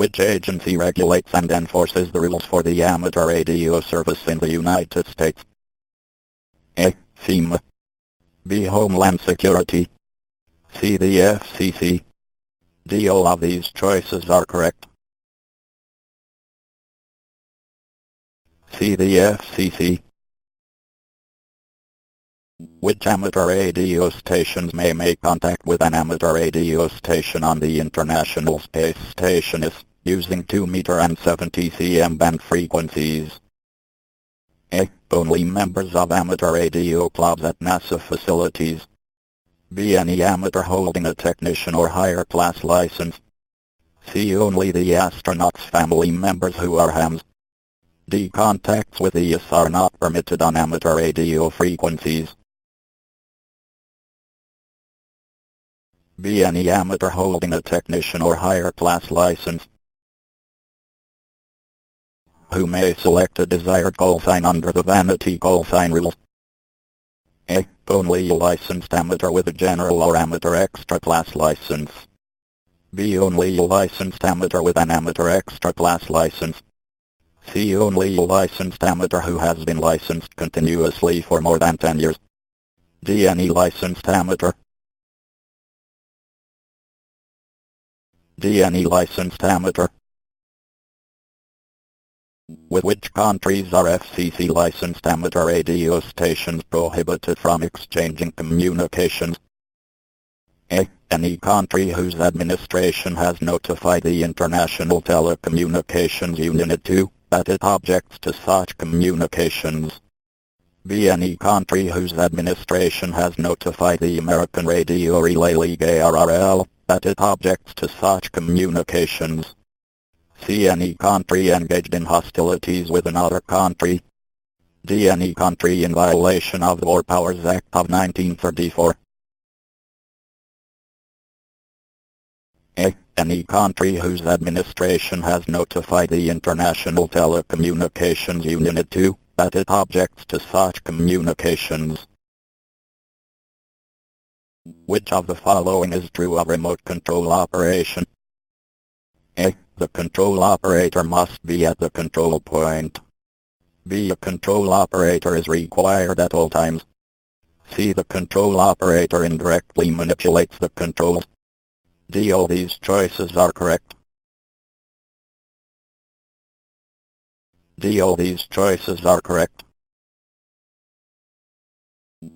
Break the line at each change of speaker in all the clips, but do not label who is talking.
Which agency regulates and enforces the rules for the amateur radio service in the United States? A. FEMA. B. Homeland Security. C. The FCC. D. All of these choices are correct. C. The FCC. Which amateur radio stations may make contact with an amateur radio station on the International Space Station is using 2-meter and 70 cm band frequencies? A. Only members of amateur radio clubs at NASA facilities. B. Any amateur holding a technician or higher class license. C. Only the astronauts' family members who are hams. D. Contacts with the ES are not permitted on amateur radio frequencies. B. Any amateur holding a technician or higher class license who may select a desired call sign under the vanity call sign rules. A. Only a licensed amateur with a general or amateur extra class license. B. Only a licensed amateur with an amateur extra class license. C. Only a licensed amateur who has been licensed continuously for more than 10 years. D. Any licensed amateur. D. Any licensed amateur. With which countries are FCC licensed amateur radio stations prohibited from exchanging communications? A. Any country whose administration has notified the International Telecommunications Union that it objects to such communications. B. Any country whose administration has notified the American Radio Relay League ARRL that it objects to such communications. C. Any country engaged in hostilities with another country. D. Any country in violation of the War Powers Act of 1934. A. Any country whose administration has notified the International Telecommunications Union that it objects to such communications. Which of the following is true of remote control operation? A. The control operator must be at the control point. B. A control operator is required at all times. C. The control operator indirectly manipulates the controls. D. All these choices are correct. D. All these choices are correct.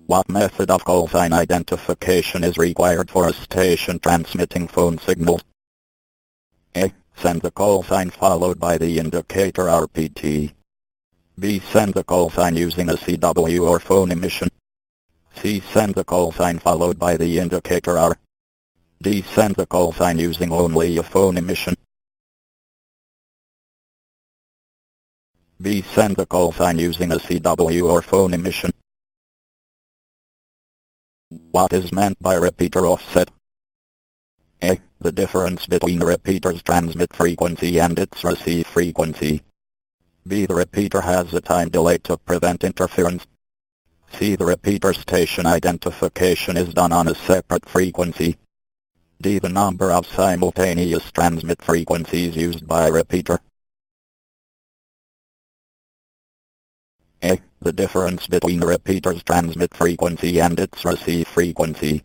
What method of call sign identification is required for a station transmitting phone signals? A. Send the call sign followed by the indicator RPT. B. Send the call sign using a CW or phone emission. C. Send the call sign followed by the indicator R. D. Send the call sign using only a phone emission. B. Send the call sign using a CW or phone emission. What is meant by repeater offset? A. The difference between the repeater's transmit frequency and its receive frequency. B. The repeater has a time delay to prevent interference. C. The repeater station identification is done on a separate frequency. D. The number of simultaneous transmit frequencies used by a repeater. A. The difference between the repeater's transmit frequency and its receive frequency.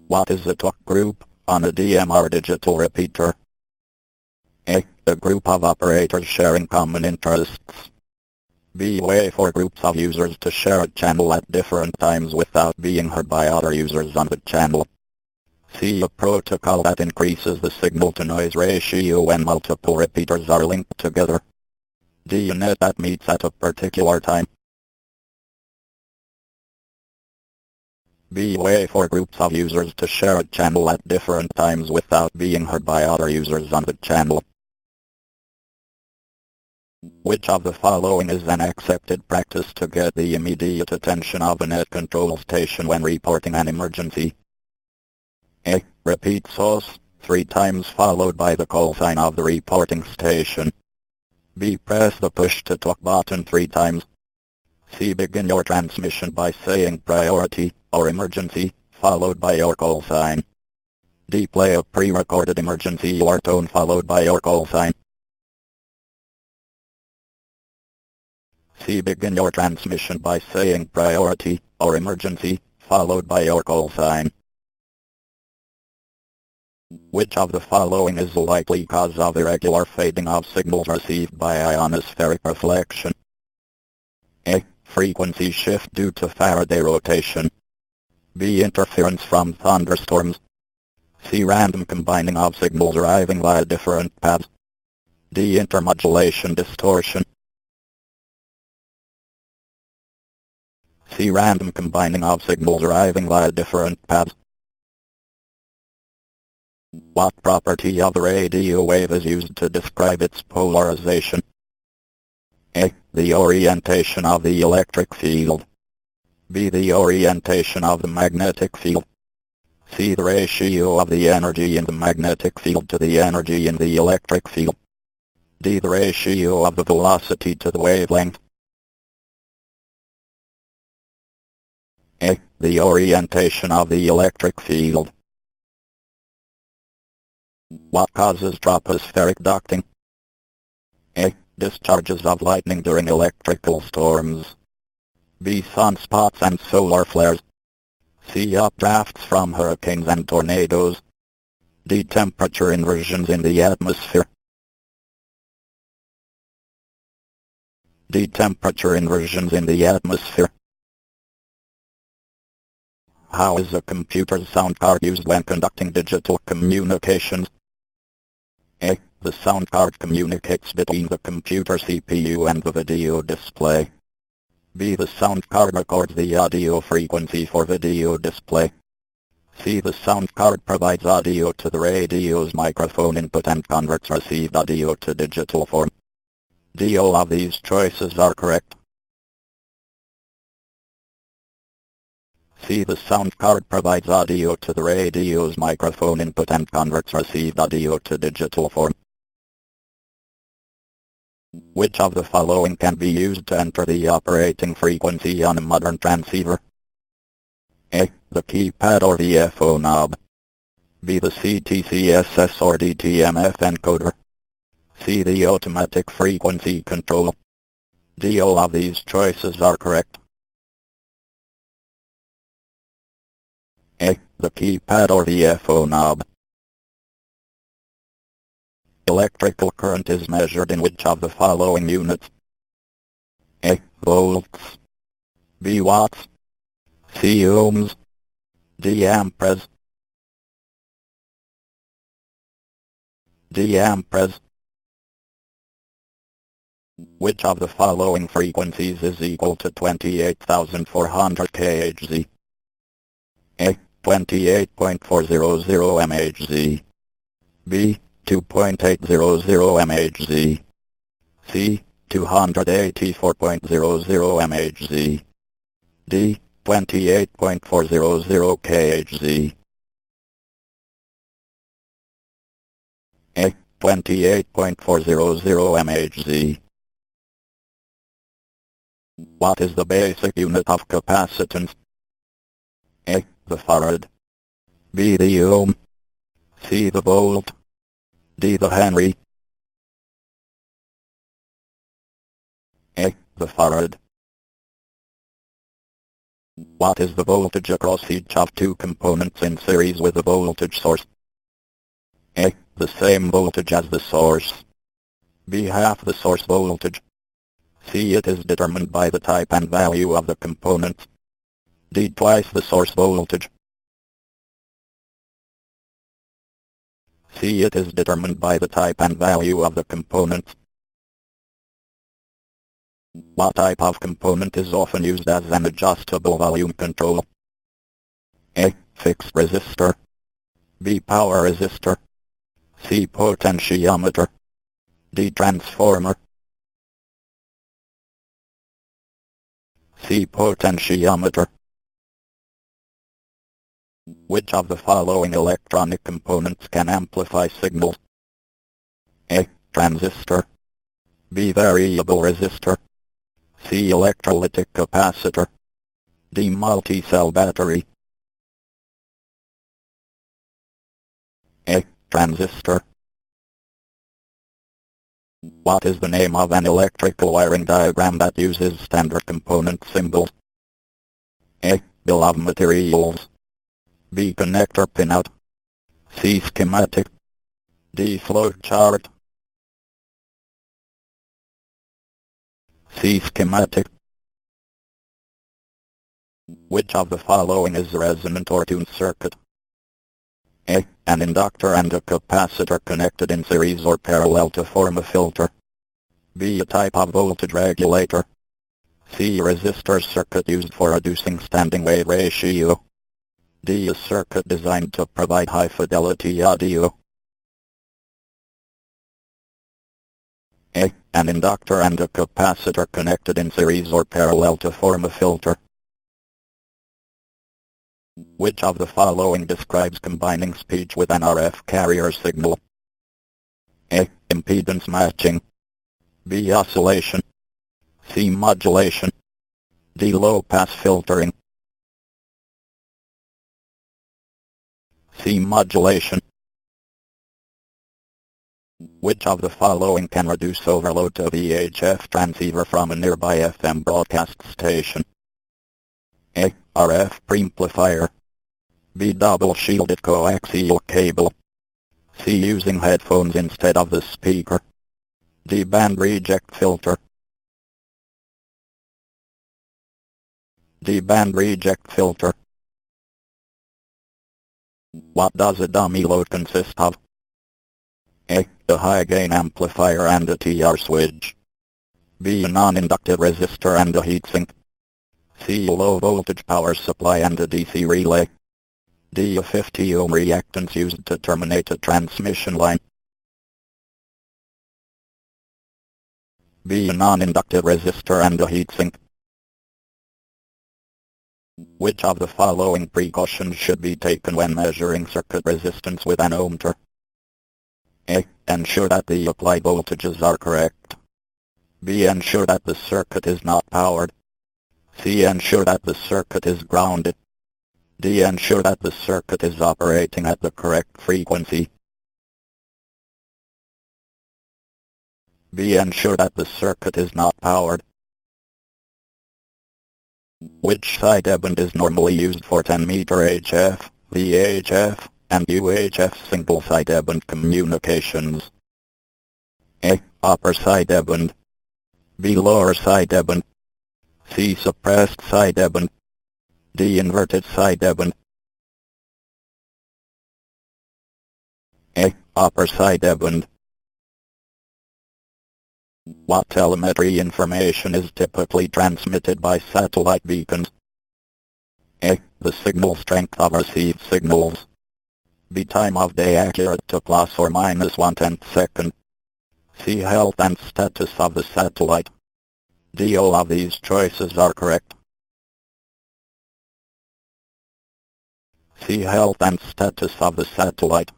What is a talk group on a DMR digital repeater? A. A group of operators sharing common interests. B. A way for groups of users to share a channel at different times without being heard by other users on the channel. C. A protocol that increases the signal-to-noise ratio when multiple repeaters are linked together. D. A net that meets at a particular time. B. A way for groups of users to share a channel at different times without being heard by other users on the channel. Which of the following is an accepted practice to get the immediate attention of a net control station when reporting an emergency? A. Repeat source, 3 times followed by the call sign of the reporting station. B. Press the push-to-talk button 3 times. C. Begin your transmission by saying priority, or emergency, followed by your call sign. D. Play a pre-recorded emergency or tone followed by your call sign. C. Begin your transmission by saying priority or emergency, followed by your call sign. Which of the following is the likely cause of irregular fading of signals received by ionospheric reflection? A. Frequency shift due to Faraday rotation. B. Interference from thunderstorms. C. Random combining of signals arriving via different paths. D. Intermodulation distortion. C. Random combining of signals arriving via different paths. What property of the radio wave is used to describe its polarization? A. The orientation of the electric field. B. The orientation of the magnetic field. C. The ratio of the energy in the magnetic field to the energy in the electric field. D. The ratio of the velocity to the wavelength. A. The orientation of the electric field. What causes tropospheric ducting? A. Discharges of lightning during electrical storms. B. Sunspots and solar flares. C. Updrafts from hurricanes and tornadoes. D. Temperature inversions in the atmosphere. D. Temperature inversions in the atmosphere. How is a computer's sound card used when conducting digital communications? A. The sound card communicates between the computer CPU and the video display. B. The sound card records the audio frequency for video display. C. The sound card provides audio to the radio's microphone input and converts received audio to digital form. D. All of these choices are correct. C. The sound card provides audio to the radio's microphone input and converts received audio to digital form. Which of the following can be used to enter the operating frequency on a modern transceiver? A. The keypad or VFO knob. B. The CTCSS or DTMF encoder. C. The automatic frequency control. D. All of these choices are correct. A. The keypad or VFO knob. Electrical current is measured in which of the following units? A. Volts. B. Watts. C. Ohms. D. Amperes. D. Amperes. Which of the following frequencies is equal to 28,400 kHz? A. 28.400 MHz. B. 2.800 MHz. C. 284.00 MHz. D. 28.400 kHz. A. 28.400 MHz. What is the basic unit of capacitance? A. The farad. B. The ohm. C. The volt. D. The Henry. A. The farad. What is the voltage across each of two components in series with a voltage source? A. The same voltage as the source. B. Half the source voltage. C. It is determined by the type and value of the components. D. Twice the source voltage. C. It is determined by the type and value of the components. What type of component is often used as an adjustable volume control? A. Fixed resistor. B. Power resistor. C. Potentiometer. D. Transformer. C. Potentiometer. Which of the following electronic components can amplify signals? A. Transistor. B. Variable resistor. C. Electrolytic capacitor. D. Multi-cell battery. transistor? What is the name of an electrical wiring diagram that uses standard component symbols? A. Bill of materials. B. Connector pinout. C. Schematic. D. Flow chart. C. Schematic. Which of the following is a resonant or tuned circuit? A. An inductor and a capacitor connected in series or parallel to form a filter. B. A type of voltage regulator. C. A resistor circuit used for reducing standing wave ratio. D. A circuit designed to provide high-fidelity audio. A. An inductor and a capacitor connected in series or parallel to form a filter. Which of the following describes combining speech with an RF carrier signal? A. Impedance matching. B. Oscillation. C. Modulation. D. Low-pass filtering. C. Modulation. Which of the following can reduce overload to VHF transceiver from a nearby FM broadcast station? A. RF preamplifier. B. Double-shielded coaxial cable. C. Using headphones instead of the speaker. D. Band reject filter. D. Band reject filter. What does a dummy load consist of? A. A high-gain amplifier and a TR switch. B. A non-inductive resistor and a heatsink. C. A low-voltage power supply and a DC relay. D. A 50 ohm reactance used to terminate a transmission line. B. A non-inductive resistor and a heatsink. Which of the following precautions should be taken when measuring circuit resistance with an ohmmeter? A. Ensure that the applied voltages are correct. B. Ensure that the circuit is not powered. C. Ensure that the circuit is grounded. D. Ensure that the circuit is operating at the correct frequency. B. Ensure that the circuit is not powered. Which sideband is normally used for 10-meter HF, VHF, and UHF single sideband communications? A. Upper sideband. B. Lower sideband. C. Suppressed sideband. D. Inverted sideband. A. Upper sideband. What telemetry information is typically transmitted by satellite beacons? A. The signal strength of received signals. B. Time of day accurate to plus or minus 1/10 second. C. Health and status of the satellite. D. All of these choices are correct. C. Health and status of the satellite.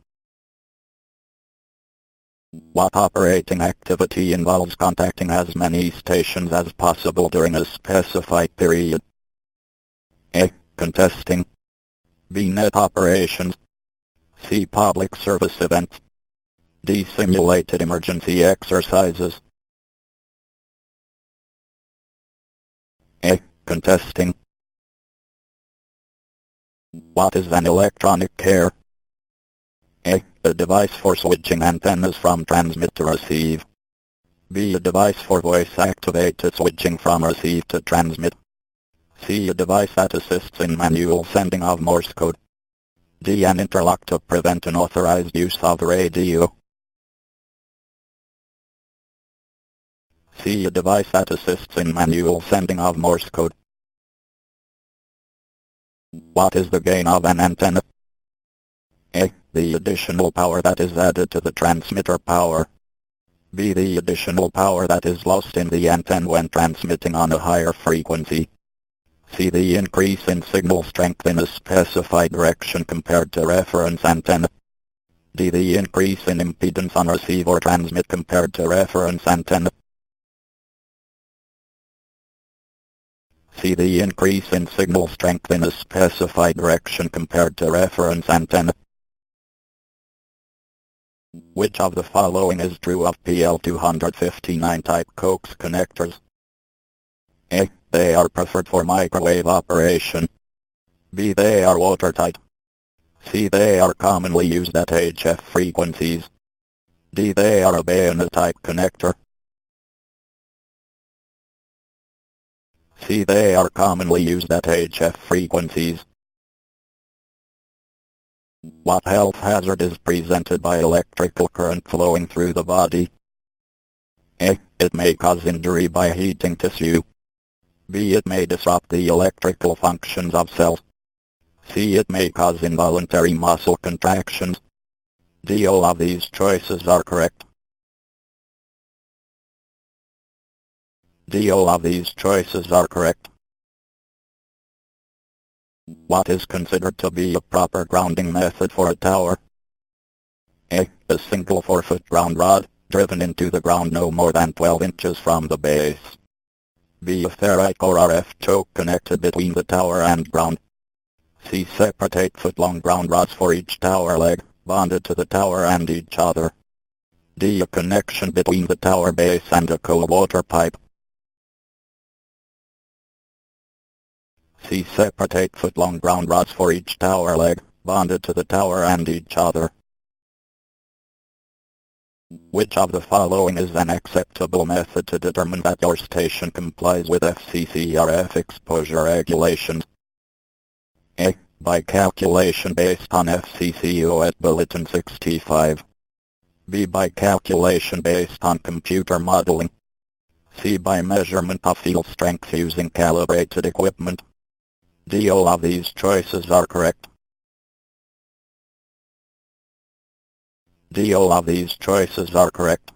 What operating activity involves contacting as many stations as possible during a specified period? A. Contesting. B. Net operations. C. Public service events. D. Simulated emergency exercises. A. Contesting. What is an electronic carrier? A. A device for switching antennas from transmit to receive. B. A device for voice-activated switching from receive to transmit. C. A device that assists in manual sending of Morse code. D. An interlock to prevent unauthorized use of radio. C. A device that assists in manual sending of Morse code. What is the gain of an antenna? A. The additional power that is added to the transmitter power. B. The additional power that is lost in the antenna when transmitting on a higher frequency. C. The increase in signal strength in a specified direction compared to reference antenna. D. The increase in impedance on receive or transmit compared to reference antenna. C. The increase in signal strength in a specified direction compared to reference antenna. Which of the following is true of PL259 type coax connectors? A. They are preferred for microwave operation. B. They are watertight. C. They are commonly used at HF frequencies. D. They are a bayonet type connector. C. They are commonly used at HF frequencies. What health hazard is presented by electrical current flowing through the body? A. It may cause injury by heating tissue. B. It may disrupt the electrical functions of cells. C. It may cause involuntary muscle contractions. D. All of these choices are correct. D. All of these choices are correct. What is considered to be a proper grounding method for a tower? A. A single 4-foot ground rod, driven into the ground no more than 12 inches from the base. B. A ferrite or RF choke connected between the tower and ground. C. Separate 8-foot-long ground rods for each tower leg, bonded to the tower and each other. D. A connection between the tower base and a cold water pipe. C. Separate 8-foot-long ground rods for each tower leg, bonded to the tower and each other. Which of the following is an acceptable method to determine that your station complies with FCC RF exposure regulations? A. By calculation based on FCC OS Bulletin 65. B. By calculation based on computer modeling. C. By measurement of field strength using calibrated equipment. D. All of these choices are correct. D. All of these choices are correct.